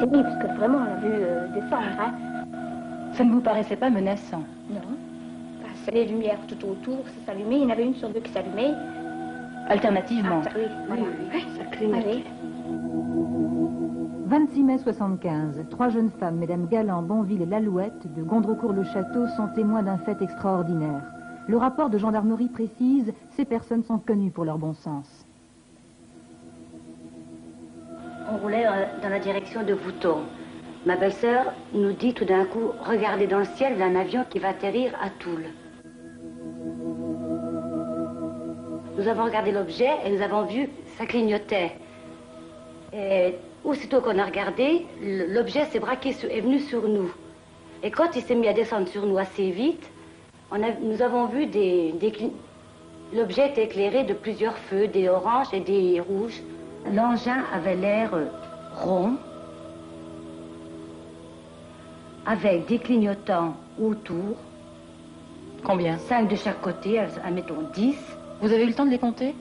terrible, parce que vraiment, on l'a vu descendre. Hein. Ça ne vous paraissait pas menaçant? Non. Parce que les lumières tout autour, ça s'allumait. Il y en avait une sur deux qui s'allumait. Alternativement? Ah, oui, voilà. Ça clignotait. 26 mai 75, 3 jeunes femmes, mesdames Galland, Bonville et Lalouette, de Gondrecourt-le-Château, sont témoins d'un fait extraordinaire. Le rapport de gendarmerie précise, ces personnes sont connues pour leur bon sens. On roulait dans la direction de Vouton. Ma belle-sœur nous dit tout d'un coup, regardez dans le ciel, il y a un avion qui va atterrir à Toul. Nous avons regardé l'objet et nous avons vu, ça clignotait. Et aussitôt qu'on a regardé, l'objet s'est braqué, est venu sur nous. Et quand il s'est mis à descendre sur nous assez vite, nous avons vu l'objet était éclairé de plusieurs feux, des oranges et des rouges. L'engin avait l'air rond, avec des clignotants autour. Combien? 5 de chaque côté, admettons 10. Vous avez eu le temps de les compter?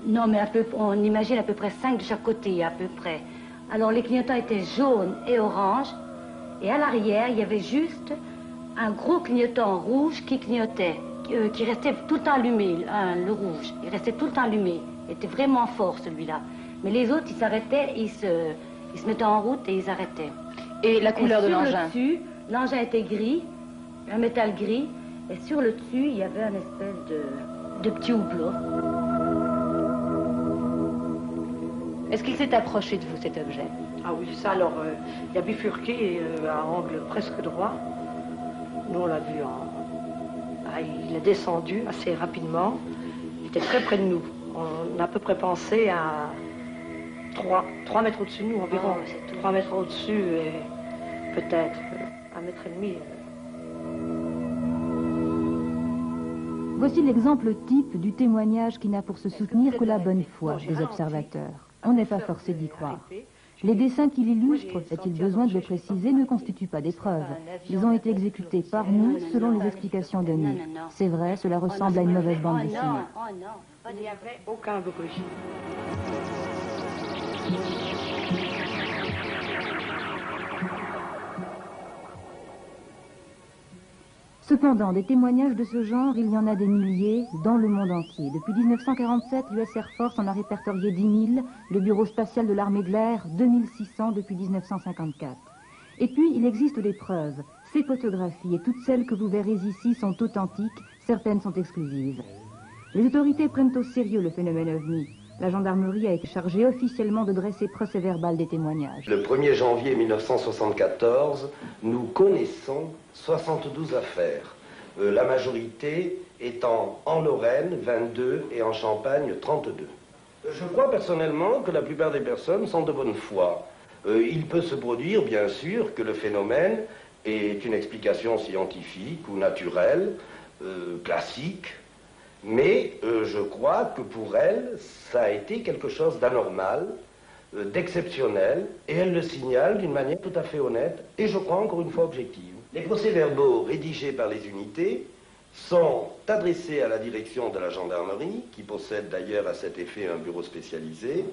Non, mais on imagine à peu près 5 de chaque côté, à peu près. Alors les clignotants étaient jaunes et oranges, et à l'arrière, il y avait juste un gros clignotant rouge qui clignotait, qui restait tout le temps allumé, le rouge. Il restait tout le temps allumé. Il était vraiment fort, celui-là. Mais les autres, ils s'arrêtaient, ils se mettaient en route et ils arrêtaient. Et la couleur de l'engin? L'engin était gris, un métal gris, et sur le dessus, il y avait un espèce de petit houblon. Est-ce qu'il s'est approché de vous, cet objet? Ah oui, ça alors, il a bifurqué à angle presque droit. Nous, on l'a vu il a descendu assez rapidement. Il était très près de nous. On a à peu près pensé à 3 mètres au-dessus de nous environ. 3 mètres au-dessus et peut-être 1,5 mètre. Voici l'exemple type du témoignage qui n'a pour se soutenir que la bonne foi des observateurs. On n'est pas forcé d'y croire. Les dessins qui l'illustrent, a-t-il besoin de le préciser, ne constituent pas des preuves. Ils ont été exécutés par nous selon les explications données. C'est vrai, cela ressemble à une mauvaise bande dessinée. Il n'y avait aucun bruit. Cependant, des témoignages de ce genre, il y en a des milliers dans le monde entier. Depuis 1947, l'US Air Force en a répertorié 10 000, le Bureau spatial de l'armée de l'air 2600 depuis 1954. Et puis, il existe des preuves. Ces photographies et toutes celles que vous verrez ici sont authentiques, certaines sont exclusives. Les autorités prennent au sérieux le phénomène OVNI. La gendarmerie a été chargée officiellement de dresser procès-verbal des témoignages. Le 1er janvier 1974, nous connaissons 72 affaires, la majorité étant en Lorraine, 22, et en Champagne, 32. Je crois personnellement que la plupart des personnes sont de bonne foi. Il peut se produire, bien sûr, que le phénomène est une explication scientifique ou naturelle, classique, mais je crois que pour elle, ça a été quelque chose d'anormal, d'exceptionnel, et elle le signale d'une manière tout à fait honnête, et je crois encore une fois objective. Les procès-verbaux rédigés par les unités sont adressés à la direction de la gendarmerie, qui possède d'ailleurs à cet effet un bureau spécialisé,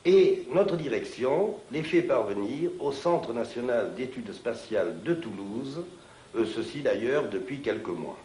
et notre direction les fait parvenir au Centre national d'études spatiales de Toulouse, ceci d'ailleurs depuis quelques mois.